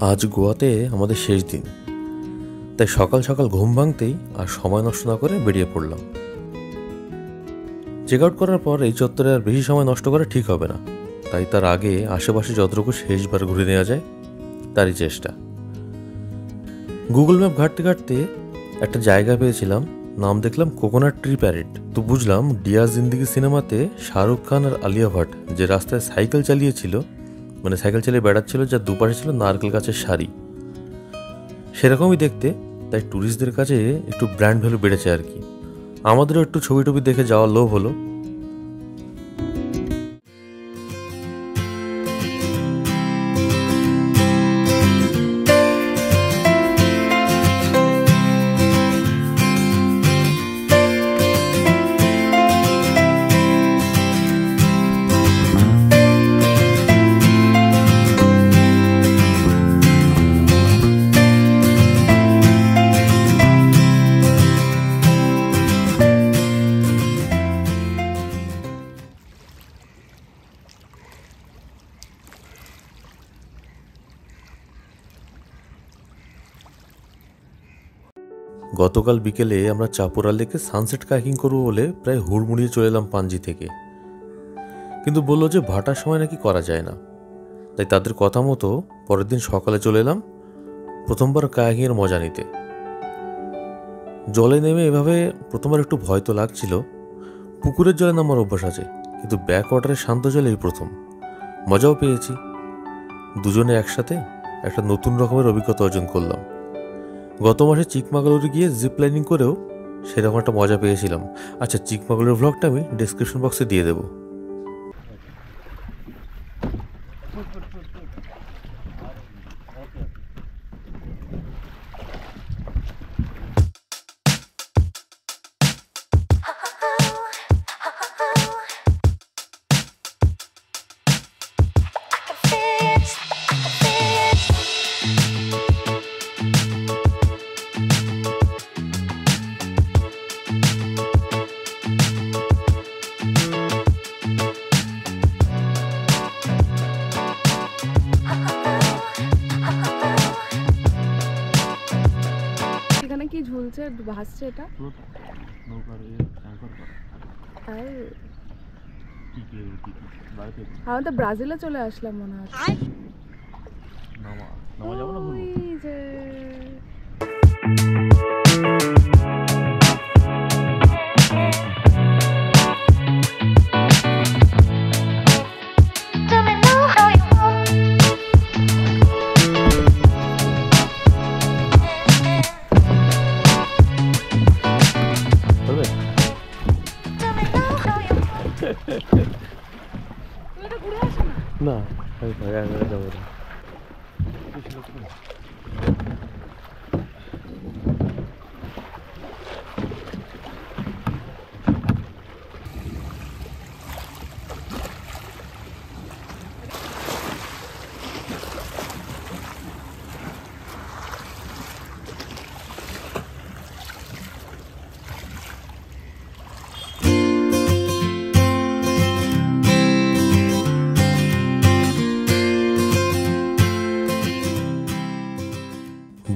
আজ গোয়াতে আমাদের শেষ দিন, তাই সকাল সকাল ঘুম ভাঙতেই আর সময় নষ্ট না করে বেরিয়ে পড়লাম। চেক আউট করার পর এই চত্বরে আর বেশি সময় নষ্ট করা ঠিক হবে না, তাই তার আগে আশেপাশে যতটুকু শেষবার ঘুরে নেওয়া যায় তারই চেষ্টা। গুগল ম্যাপ ঘাঁটতে ঘাঁটতে একটা জায়গা পেয়েছিলাম, নাম দেখলাম কোকোনাট ট্রি প্যারেড। তো বুঝলাম ডিয়ার জিন্দেগি সিনেমাতে শাহরুখ খান আর আলিয়া ভাট যে রাস্তায় সাইকেল চালিয়েছিল, মানে সাইকেল চালিয়ে বেড়াচ্ছিল, যার দুপাশে ছিল নারকেল গাছের সারি, সেরকমই দেখতে। তাই ট্যুরিস্টদের কাছে একটু ব্র্যান্ড ভ্যালু বেড়েছে আর কি। আমাদেরও একটু ছবি টবি দেখে যাওয়ার লোভ হলো। গতকাল বিকেলে আমরা চাপোরা লেকে সানসেট কাইকিং করবো বলে প্রায় হুড়মুড়িয়ে চলে এলাম পাঞ্জি থেকে, কিন্তু বললো যে ভাটার সময় নাকি করা যায় না। তাই তাদের কথা মতো পরের দিন সকালে চলে এলাম প্রথমবার কায়াকিংয়ের মজা নিতে। জলে নেমে এভাবে প্রথমবার একটু ভয় তো লাগছিল। পুকুরের জলে নামার অভ্যাস আছে, কিন্তু ব্যাক ওয়াটারের শান্ত জলে এই প্রথম। মজাও পেয়েছি। দুজনে একসাথে একটা নতুন রকমের অভিজ্ঞতা অর্জন করলাম। গত মাসে চিকমাগালুরে গিয়ে জিপ লাইনিং করেও সেরকম একটা মজা পেয়েছিলাম। আচ্ছা, চিকমাগালুরের ভ্লগটা আমি ডেসক্রিপশন বক্সে দিয়ে দেবো। কি ঝুলছে ভাসছে এটা? আমি তো ব্রাজিলে চলে আসলাম মনে হয়। না, যাবো না।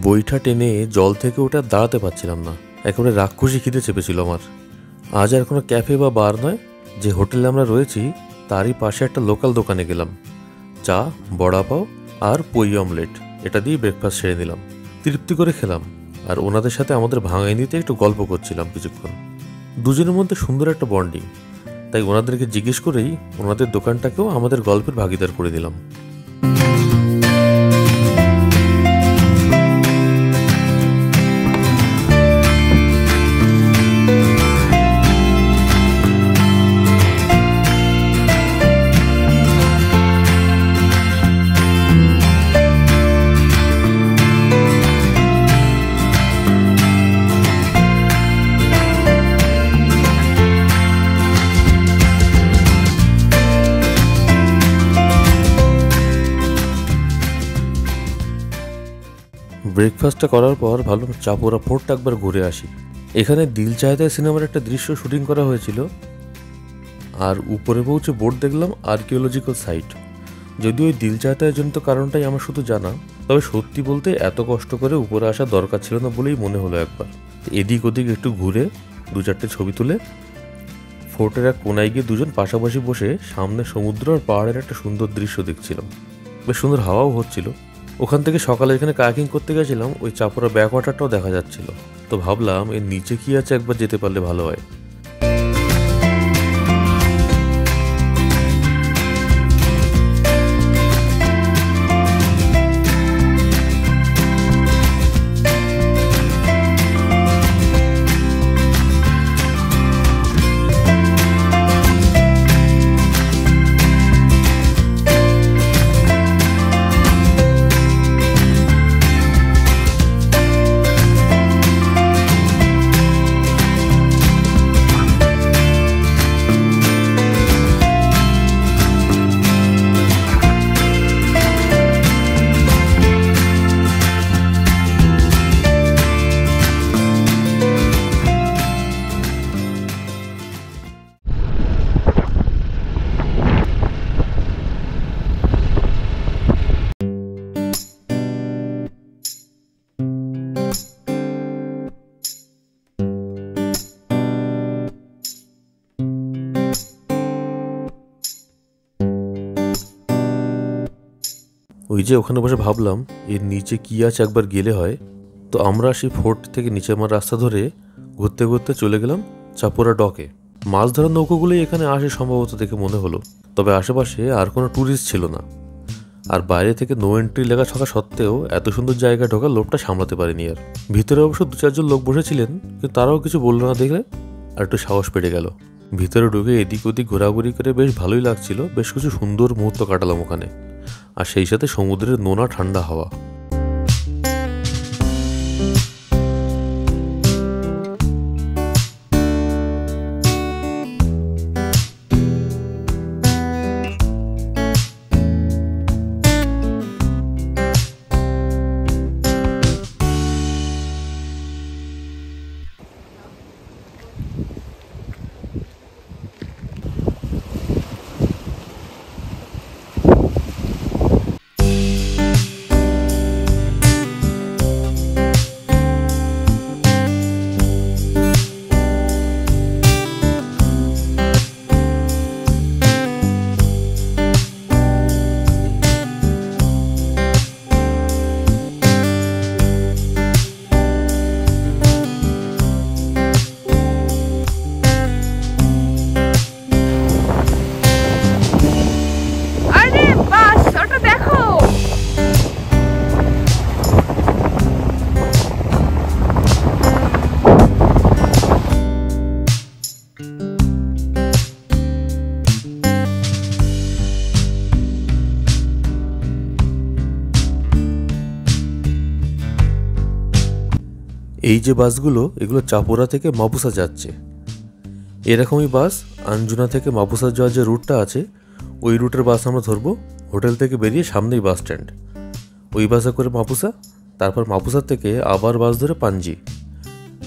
বইটা টেনে জল থেকে ওটা দাঁড়াতে পারছিলাম না, একেবারে রাক্ষসী খিদে চেপেছিল আমার। আজ আর কোনো ক্যাফে বা বার নয়, যে হোটেলে আমরা রয়েছি তারই পাশে একটা লোকাল দোকানে গেলাম। চা, বড়া পাও আর পই অমলেট, এটা দিয়ে ব্রেকফাস্ট সেরে নিলাম। তৃপ্তি করে খেলাম, আর ওনাদের সাথে আমাদের ভাঙাই নিতে একটু গল্প করছিলাম কিছুক্ষণ। দুজনের মধ্যে সুন্দর একটা বন্ডিং, তাই ওনাদেরকে জিজ্ঞেস করেই ওনাদের দোকানটাকেও আমাদের গল্পের ভাগিদার করে দিলাম। ব্রেকফাস্টটা করার পর ভাবলাম চাপোরা ফোর্টটা একবার ঘুরে আসি। এখানে দিল চাহতা সিনেমার একটা দৃশ্য শুটিং করা হয়েছিল। আর উপরে পৌঁছে বোর্ড দেখলাম আর্কিওলজিক্যাল সাইট। যদিও ওই দিল চাহতার জনিত কারণটাই আমার শুধু জানা, তবে সত্যি বলতে এত কষ্ট করে উপরে আসা দরকার ছিল না বলেই মনে হলো একবার। এদিক ওদিক একটু ঘুরে 2-4টে ছবি তুলে ফোর্টের এক কোনায় গিয়ে দুজন পাশাপাশি বসে সামনে সমুদ্র আর পাহাড়ের একটা সুন্দর দৃশ্য দেখছিলাম। বেশ সুন্দর হাওয়াও হচ্ছিল। ওখান থেকে সকালে এখানে কায়াকিং করতে গেছিলাম, ওই চাপড়া ব্যাক ওয়াটারটাও দেখা যাচ্ছিল। তো ভাবলাম এর নিচে কি আছে একবার যেতে পারলে ভালো হয়। ওই যে ওখানে বসে ভাবলাম এর নিচে কি আছে একবার গেলে হয়। তো আমরা সেই ফোর্ট থেকে নিচে আমার রাস্তা ধরে ঘুরতে ঘুরতে চলে গেলাম চাপোরা ডকে। মাছ ধরার নৌকোগুলোই এখানে আসে সম্ভবত দেখে মনে হলো, তবে আশেপাশে আর কোনো ট্যুরিস্ট ছিল না। আর বাইরে থেকে নো এন্ট্রি লেখা থাকা সত্ত্বেও এত সুন্দর জায়গা ঢোকার লোভটা সামলাতে পারিনি আর। ভিতরে অবশ্য 2-4জন লোক বসেছিলেন, কিন্তু তারাও কিছু বললো না দেখলে আর একটু সাহস বেড়ে গেল। ভিতরে ঢুকে এদিক ওদিক ঘোরাঘুরি করে বেশ ভালোই লাগছিল। বেশ কিছু সুন্দর মুহূর্ত কাটালাম ওখানে, আর সেই সাথে সমুদ্রের নোনা ঠান্ডা হাওয়া। এই যে বাসগুলো, এগুলো চাপোরা থেকে মাপুসা যাচ্ছে। এরকমই বাস আঞ্জুনা থেকে মাপুসা যাওয়ার যে রুটটা আছে, ওই রুটের বাস আমরা ধরবো। হোটেল থেকে বেরিয়ে সামনেই বাস স্ট্যান্ড, ওই বাসে করে মাপুসা, তারপর মাপুসা থেকে আবার বাস ধরে পাঞ্জি,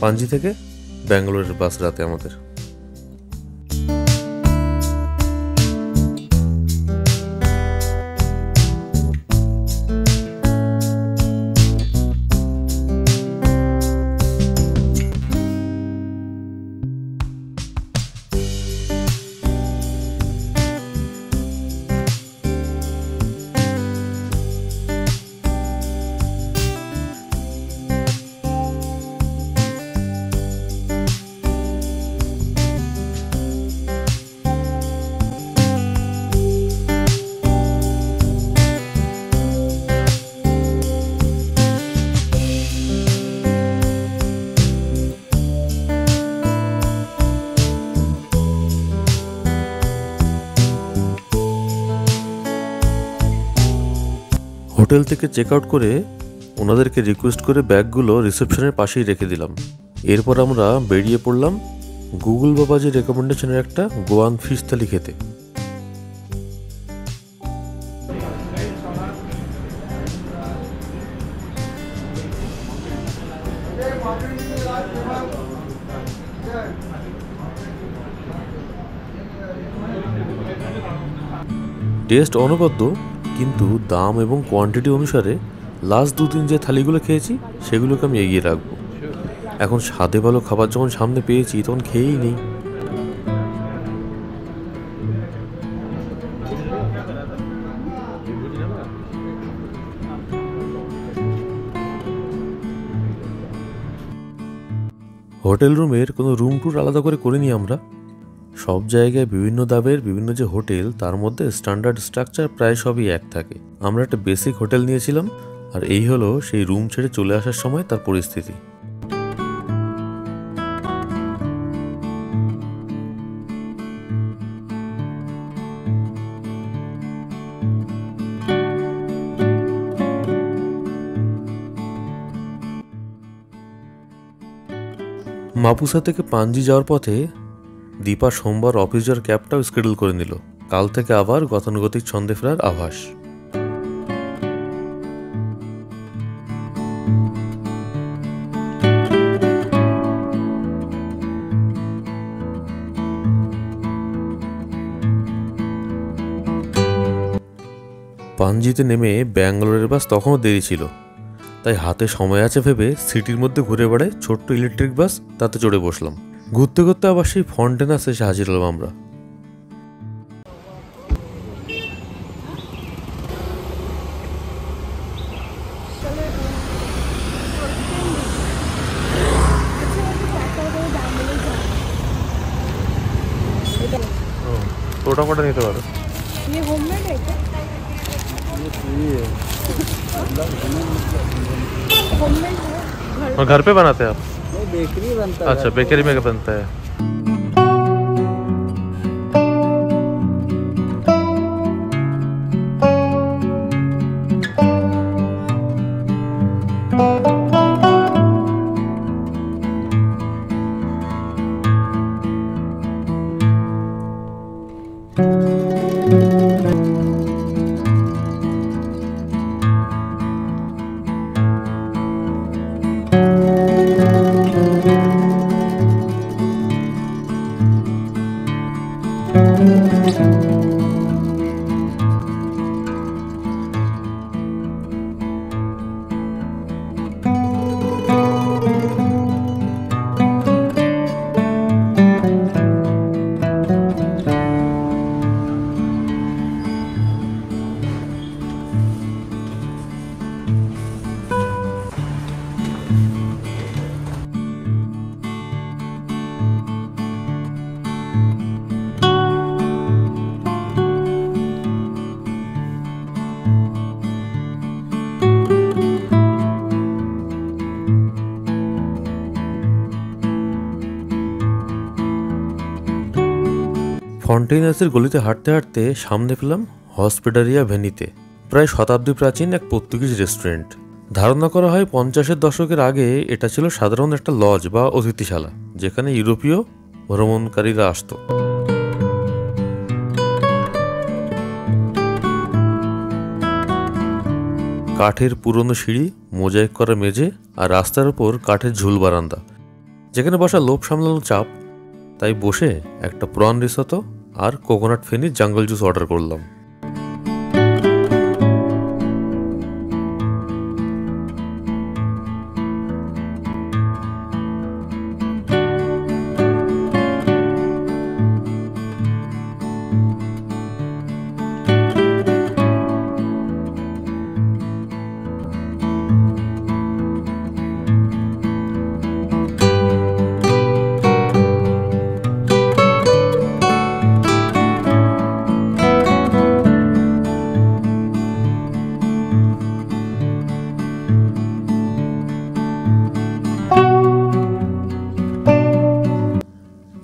পাঞ্জি থেকে ব্যাঙ্গালোরের বাস রাতে আমাদের। হোটেল থেকে চেক আউট করে ওনাদেরকে রিকোয়েস্ট করে ব্যাগগুলো রিসেপশনের পাশেই রেখে দিলাম। এরপর আমরা বেরিয়ে পড়লাম গুগল বাবাজির রেকমেন্ডেশনের একটা গোয়ান ফিশ থালি খেতে। টেস্ট অনবদ্য, কিন্তু দাম এবং কোয়ান্টিটি অনুসারে লাস্ট 2 দিন যে থালিগুলো খেয়েছি সেগুলোকে আমি এগিয়ে রাখবো। এখন স্বাদে ভালো খাবার যখন সামনে পেয়েছি তখন খেয়েই নেই। হোটেল রুমের কোনো রুম ট্যুর আলাদা করে করিনি আমরা। সব জায়গায় বিভিন্ন দামের বিভিন্ন যে হোটেল তার মধ্যে স্ট্যান্ডার্ড স্ট্রাকচার প্রায় সবই এক থাকে। আমরা একটা বেসিক হোটেল নিয়েছিলাম, আর এই হলো সেই রুম ছেড়ে চলে আসার সময় তার পরিস্থিতি। মাপুসা থেকে পাঞ্জি যাওয়ার পথে দীপা সোমবার অফিস যাওয়ার ক্যাবটাও শিডিউল করে নিল। কাল থেকে আবার গতানুগতিক ছন্দে ফেরার আভাস। পাঞ্জিতে নেমে ব্যাঙ্গালোরের বাস তখনও দেরি ছিল, তাই হাতে সময় আছে ভেবে সিটির মধ্যে ঘুরে বেড়ায় ছোট্ট ইলেকট্রিক বাস, তাতে চড়ে বসলাম। ঘুরতে ঘুরতে আবার সেই ফন্টেনাস এসে হাজির হলাম আমরা। ওটা কটা নিতে পারো? ये होममेड है क्या? होममेड है घर पे बनाते हैं आप? बेकरी बनता है। अच्छा, बेकरी में बनता है। ফন্টেইনাসের গলিতে হাঁটতে হাঁটতে সামনে পেলাম হসপিটারিয়া ভেনিতে, প্রায় শতাব্দী প্রাচীন এক পর্তুগিজ রেস্টুরেন্ট। ধারণা করা হয় 50-এর দশকের আগে এটা ছিল সাধারণ একটা লজ বা অতিথিশালা, যেখানে ইউরোপীয় ভ্রমণকারীরা আসতো। কাঠের পুরনো সিঁড়ি, মোজাইক করা মেঝে আর রাস্তার উপর কাঠের ঝুল বারান্দা, যেখানে বসা লোভ সামলানো চাপ। তাই বসে একটা প্রন রিসোতো আর coconut feni jungle juice order করলাম।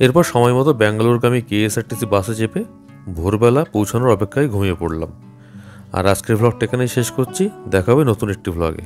এরপর সময় মতো ব্যাঙ্গালোরগামী কেএসআরটিসি বাসে চেপে ভোরবেলা পৌঁছানোর অপেক্ষায় ঘুমিয়ে পড়লাম। আর আজকের ভ্লগটা এখানেই শেষ করছি। দেখা হবে নতুন একটি ভ্লগে।